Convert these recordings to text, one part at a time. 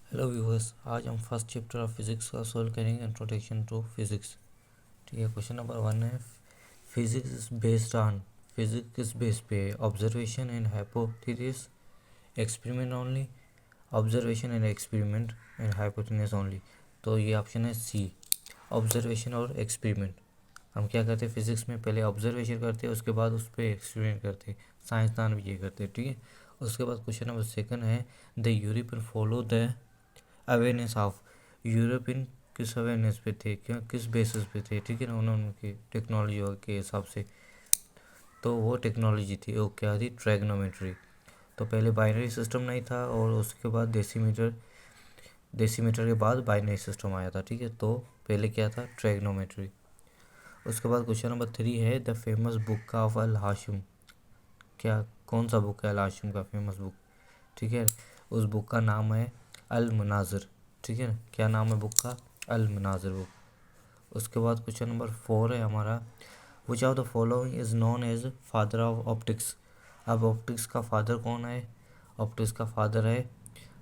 Hello viewers, आज हम first chapter of physics का सोल्व करेंगे। Introduction to physics. ठीक है, क्वेश्चन नंबर 1 है physics is based on. Physics किस बेस पे है? Observation and hypothesis, experiment only, observation and experiment and hypothesis only. तो ये ऑप्शन है सी, ऑब्जर्वेशन और एक्सपेरिमेंट। हम क्या करते हैं फिजिक्स में, पहले ऑब्जर्वेशन करते हैं, उसके बाद उस पर एक्सपेरिमेंट करते हैं। साइंसदान भी ये करते हैं। ठीक है, उसके बाद क्वेश्चन नंबर 2 है the European follow the awareness of. European किस अवेयरनेस पे थे, क्यों किस बेसिस पे थे? ठीक है ना, उनकी टेक्नोलॉजी के हिसाब से। तो वो टेक्नोलॉजी थी वो क्या थी? ट्रैग्नोमेट्री। तो पहले बाइनरी सिस्टम नहीं था और उसके बाद डेसीमीटर, डेसीमीटर के बाद बाइनरी सिस्टम आया था। ठीक है, तो पहले क्या था? ट्रैग्नोमेट्री। उसके बाद क्वेश्चन नंबर 3 है द फेमस बुक ऑफ अल हाशिम। क्या, कौन सा बुक है अल हाशिम का फेमस बुक? ठीक है, उस बुक का नाम है अल मनाजिर। ठीक है ना, क्या नाम है बुक का? Al Manazir book. उसके बाद क्वेश्चन नंबर 4 है हमारा which of the following is known as father of optics. अब ऑप्टिक्स का फादर कौन है? ऑप्टिक्स का फादर है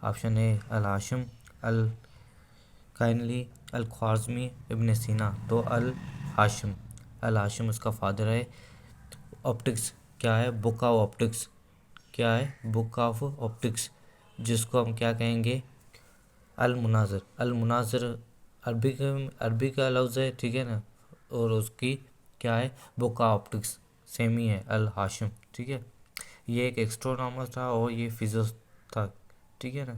ऑप्शन ए अल हाशिम, अल काइनली, अल ख्वारज़मी, इब्न सीना। तो अल हाशिम, अल हाशिम उसका फादर है। ऑप्टिक्स क्या है? Book of optics. क्या है? बुक ऑफ ऑप्टिक्स, जिसको हम क्या कहेंगे? अल मुनाज़िर। अल मुनाज़िर अरबी का लफ्ज़ है। ठीक है ना, और उसकी क्या है? बुक ऑफ ऑप्टिक्स सेम ही है, अल हाशिम। ठीक है, ये एक एस्ट्रोनॉमर था और ये फिजिक्स था। ठीक है ना,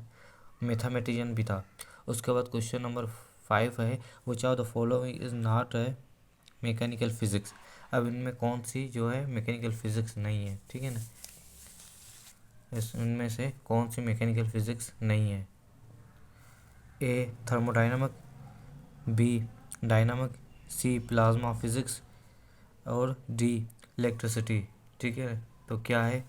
मैथमेटिशियन भी था। उसके बाद क्वेश्चन नंबर 5 है विच of the following is not है मैकेनिकल फिजिक्स। अब इनमें कौन सी जो है मैकेनिकल फिजिक्स नहीं है? ठीक है ना, इनमें से कौन सी मैकेनिकल फिजिक्स नहीं है? ए थर्मोडाइनमिक, बी डायनामिक, सी प्लाज्मा फिजिक्स और डी इलेक्ट्रिसिटी। ठीक है, तो क्या है?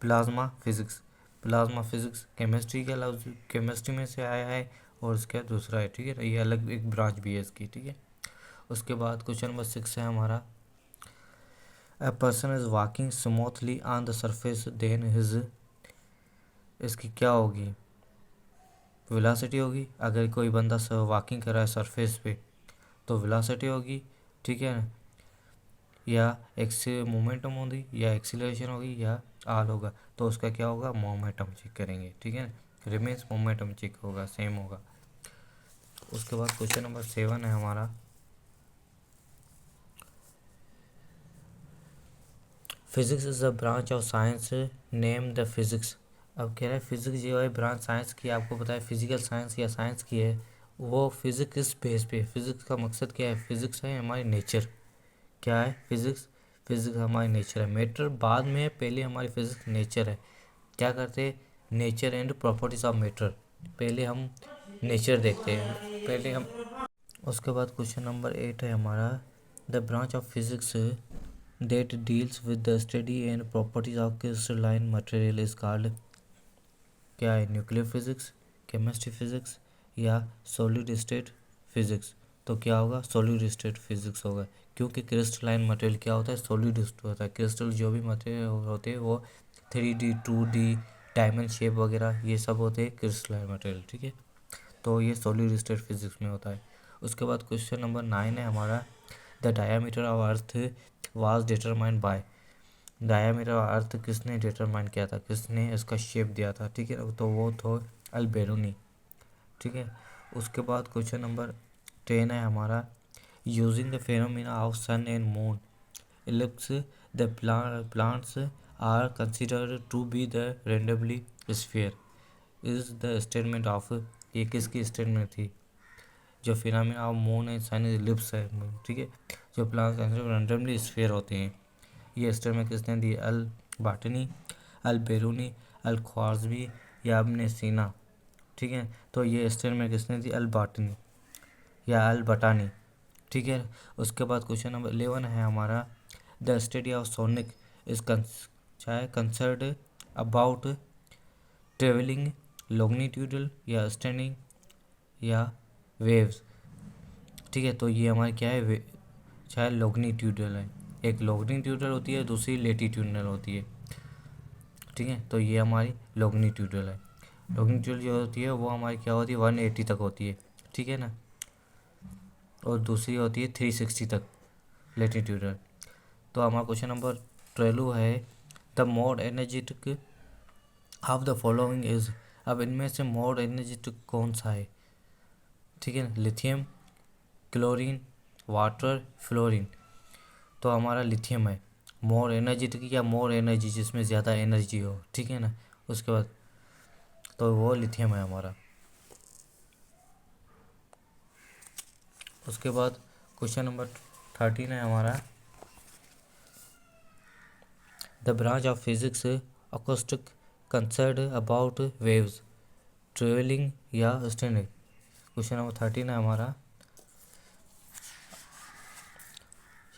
Plasma physics. Plasma physics chemistry का लफ्ज, केमिस्ट्री में से आया है और इसका दूसरा है। ठीक है, ये अलग एक ब्रांच भी है इसकी। ठीक है, उसके बाद क्वेश्चन नंबर 6 है हमारा a person is walking smoothly on the surface then his. इसकी क्या होगी? वेलोसिटी होगी। अगर कोई बंदा वॉकिंग कर रहा है सरफेस पे तो वेलोसिटी होगी। ठीक है, या एक्स मोमेंटम होगी, या एक्सीलरेशन होगी, या आल होगा। तो उसका क्या होगा? मोमेंटम चेक करेंगे। ठीक है, रिमेन्स मोमेंटम चेक होगा, सेम होगा। उसके बाद क्वेश्चन नंबर 7 है हमारा physics is a branch of science name the physics. अब कह रहा है फिजिक्स जो है ब्रांच साइंस की, आपको पता है फिजिकल साइंस या साइंस की है, वो फिजिक्स किस बेस पे? फिजिक्स का मकसद क्या है? फिजिक्स है हमारी नेचर। क्या है? फिजिक्स, फिजिक्स हमारी नेचर है। मैटर बाद में है, पहले हमारी फिजिक्स नेचर है। क्या करते हैं? Nature and properties of matter, पहले हम नेचर देखते हैं पहले हम। उसके बाद क्वेश्चन नंबर 8 है हमारा the branch of physics that deals with the study and properties of crystalline material is called। क्या है? न्यूक्लियर फिजिक्स, केमिस्ट्री फिजिक्स, या सॉलिड स्टेट फिजिक्स। तो क्या होगा? सॉलिड स्टेट फिजिक्स होगा, क्योंकि क्रिस्टलाइन मटेरियल क्या होता है? सॉलिड होता है। क्रिस्टल जो भी मटेरियल होते हैं वो 3D 2D डायमंड शेप वगैरह ये सब होते हैं क्रिस्टलाइन मटेरियल। ठीक है, तो ये सॉलिड स्टेट फिजिक्स में होता है। उसके बाद क्वेश्चन नंबर 9 है हमारा the diameter of earth was determined by. Diameter of earth किसने डिटरमाइन किया था? किसने इसका शेप दिया था? ठीक है, तो वो तो अल्बेरूनी। ठीक है, उसके बाद क्वेश्चन नंबर 10 है हमारा using the phenomena of sun and moon eclipse the planets are considered to be the randomly sphere is the statement of. ये किसकी स्टेटमेंट थी? जो phenomena of moon and sun eclipse है। ठीक है, जो प्लांट्स रेंडमली स्फीयर होते हैं, ये स्टेटमेंट किसने दी? अल बाटनी, अल बेरूनी, अल ख्वारज़मी, या इब्न सीना। ठीक है, तो ये स्टेटमेंट किसने दी? अल बाटनी या अल बटानी। ठीक है, उसके बाद क्वेश्चन नंबर 11 है हमारा the study of sonic is concerned about travelling longitudinal या स्टैंडिंग या वेव्स। ठीक है, तो ये हमारी क्या है? चाहे लॉन्गिट्यूडल है, एक लॉन्गिट्यूडल होती है, दूसरी लेटीट्यूडल होती है। ठीक है, तो ये हमारी लॉन्गिट्यूडल है। लॉन्गिट्यूड जो होती है वो हमारी क्या होती है 180 तक होती है, ठीक है ना, और दूसरी होती है 360 तक लेटीट्यूडल। तो हमारा क्वेश्चन नंबर 12 है the more energetic of the following is. अब इनमें से मोर एनर्जेटिक कौन सा है, ठीक है ना, लिथियम, क्लोरीन, वाटर, फ्लोरीन। तो हमारा लिथियम है मोर एनर्जेटिक या मोर एनर्जी, जिसमें ज़्यादा एनर्जी हो, ठीक है ना। उसके बाद तो वो लिथियम है हमारा। उसके बाद क्वेश्चन नंबर 13 है हमारा the branch of physics acoustic concern about waves, travelling या स्टैंडिंग। क्वेश्चन नंबर 13 है हमारा,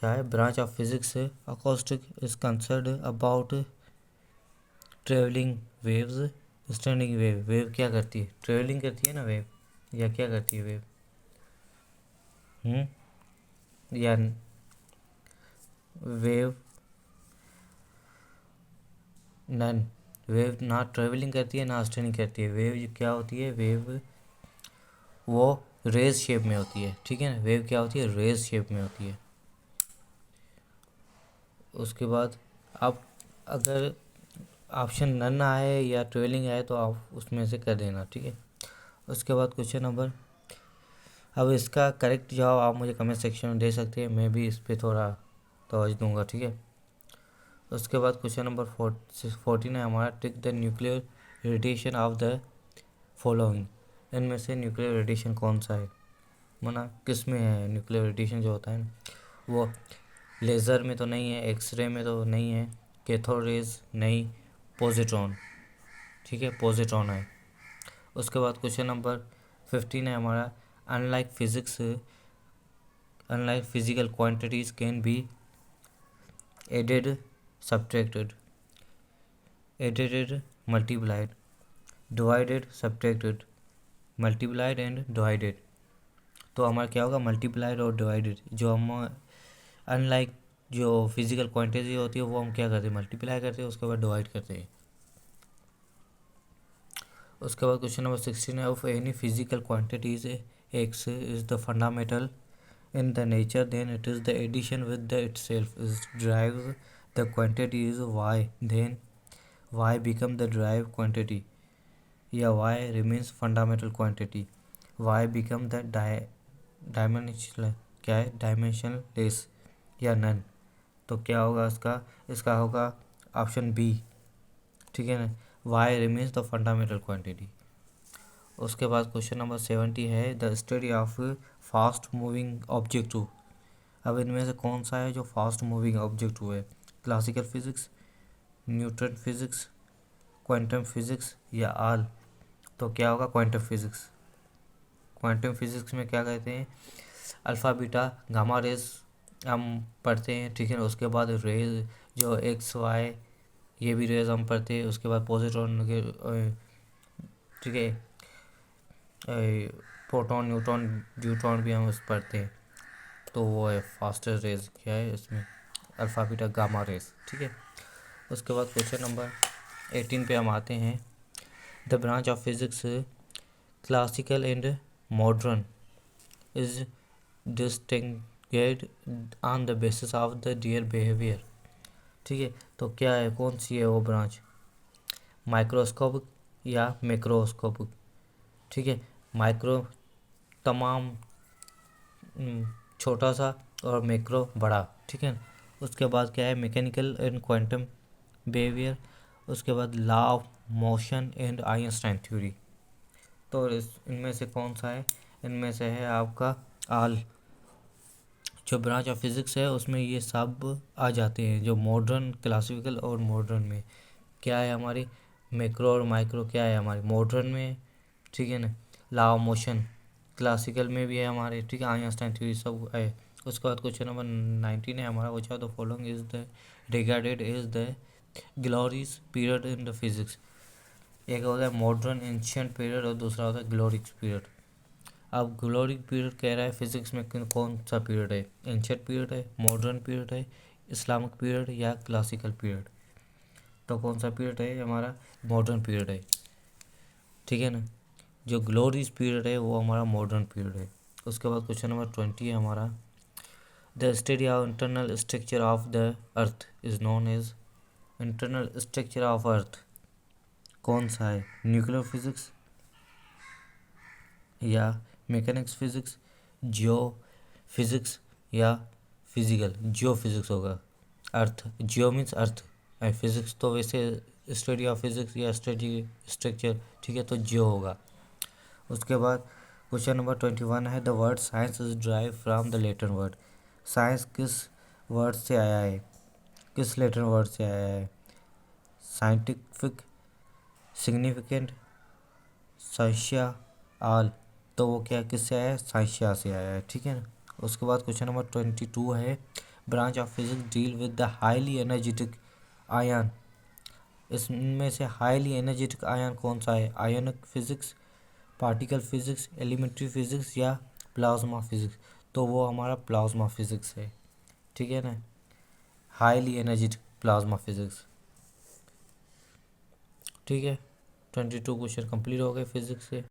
क्या है, branch of physics acoustic is concern about travelling waves, standing wave. Wave क्या करती है, ट्रेवलिंग करती है ना वेव, या क्या करती है वेव, या वेव नन, वेव ना ट्रेवलिंग करती है ना स्टैंडिंग करती है। वेव क्या होती है, वेव वो रेज शेप में होती है, ठीक है ना, वेव क्या होती है, रेज शेप में होती है। उसके बाद आप अगर ऑप्शन नन आए या ट्रेवलिंग आए तो आप उसमें से कर देना, ठीक है। उसके बाद क्वेश्चन नंबर, अब इसका करेक्ट जवाब आप मुझे कमेंट सेक्शन में दे सकते हैं, मैं भी इस पर थोड़ा तवज्जो दूंगा, ठीक है। उसके बाद क्वेश्चन नंबर 14 है हमारा take the nuclear radiation of the following. इनमें से न्यूक्लियर रेडिएशन कौन सा है, माना किस में है न्यूक्लियर रेडिएशन जो होता है ना, वो लेज़र में तो नहीं है, एक्सरे में तो नहीं है, कैथोड रेज नहीं, पॉजिट्रॉन, ठीक है, पॉजिट्रॉन है। उसके बाद क्वेश्चन नंबर 15 है हमारा unlike physical quantities can be added, subtracted, added, multiplied, divided, subtracted, multiplied and divided. तो हमारा क्या होगा, मल्टीप्लाइड और डिवाइडेड। जो हम अनलाइक जो फिजिकल क्वांटिटी होती है वो हम क्या करते हैं, मल्टीप्लाई करते हैं, उसके बाद डिवाइड करते हैं। उसके बाद क्वेश्चन नंबर 16 है of any physical quantities x is the fundamental in the nature, then it is the addition with the itself is drives the quantity is y, then y become the derived quantity, या y remains fundamental quantity, y become the dimensional, क्या है, dimensionless या none। तो क्या होगा इसका होगा option B, ठीक है ना, y remains the fundamental quantity। उसके बाद क्वेश्चन नंबर 70 है the study of fast moving object. अब इनमें से कौन सा है जो फास्ट मूविंग ऑब्जेक्ट है, classical physics, Newton physics, quantum physics या आल। तो क्या होगा, क्वांटम फिजिक्स। क्वांटम फिजिक्स में क्या कहते हैं, अल्फ़ा बीटा गामा रेज हम पढ़ते हैं, ठीक है ना। उसके बाद रेज जो एक्स वाई ये भी रेज हम पढ़ते हैं। उसके बाद पॉजिट्रॉन के, ठीक है, प्रोटॉन, न्यूट्रॉन, ड्यूट्रॉन भी हम उस पढ़ते हैं। तो वो है फास्टर रेज, क्या है इसमें, अल्फ़ा बीटा गामा रेज, ठीक है। उसके बाद क्वेश्चन नंबर 18 पे हम आते हैं the branch of physics classical and modern is distinguished on the basis of the their behaviour, ठीक है। तो क्या है, कौन सी है वो ब्रांच, माइक्रोस्कोपिक या मैक्रोस्कोपिक, ठीक है। माइक्रो तमाम छोटा सा और मैक्रो बड़ा, ठीक है। उसके बाद क्या है, मैकेनिकल एंड क्वांटम बिहेवियर। उसके बाद law of motion and Einstein theory. तो इनमें से कौन सा है, इनमें से है आपका आल। जो ब्रांच ऑफ फिजिक्स है उसमें ये सब आ जाते हैं, जो मॉडर्न, क्लासिकल और मॉडर्न में क्या है हमारी, मैक्रो और माइक्रो क्या है हमारी मॉडर्न में, ठीक है ना। लॉ ऑफ मोशन क्लासिकल में भी है हमारे, ठीक है, आइंस्टाइन थ्योरी सब है। उसके बाद क्वेश्चन नंबर 19 है हमारा, which of the following is the regarded is the glorious period in the physics. एक होता है मॉडर्न एंशियंट पीरियड और दूसरा होता है ग्लोरिक पीरियड। अब ग्लोरिक पीरियड कह रहा है फिजिक्स में कौन सा पीरियड है, एंशियंट पीरियड है, मॉडर्न पीरियड है, इस्लामिक पीरियड या क्लासिकल पीरियड। तो कौन सा पीरियड है हमारा, मॉडर्न पीरियड है, ठीक है ना। जो ग्लोरीज पीरियड है वो हमारा मॉडर्न पीरियड है। उसके बाद क्वेश्चन नंबर 20 है हमारा, the study of internal structure of the earth is known as. Internal structure of earth कौन सा है? न्यूक्लियर फिजिक्स या मैकेनिक्स फिजिक्स, जियो फिजिक्स या फिजिकल? जियो फिजिक्स होगा। Earth, geo means earth, and physics तो वैसे स्टडी ऑफ फिजिक्स या study structure, ठीक है, तो जियो होगा। उसके बाद क्वेश्चन नंबर 21 है, the word science is drive from the Latin word. Science किस वर्ड से आया है? किस लैटिन वर्ड से आया है? साइंटिफिक, सिग्निफिकेंट, साइंशिया, आल। तो वो क्या किससे आया है? साइंशिया से आया है, ठीक है ना। उसके बाद क्वेश्चन नंबर 22 है, branch of physics deal with the highly energetic ion. इसमें से हाईली एनर्जेटिक आयन कौन सा है? Ionic physics, particle physics, elementary physics या प्लाज्मा फिजिक्स? तो वो हमारा प्लाज्मा फिजिक्स है, ठीक है ना, हाईली एनर्जेटिक प्लाज्मा फिजिक्स, ठीक है। 22 क्वेश्चन कंप्लीट हो गए फिजिक्स से।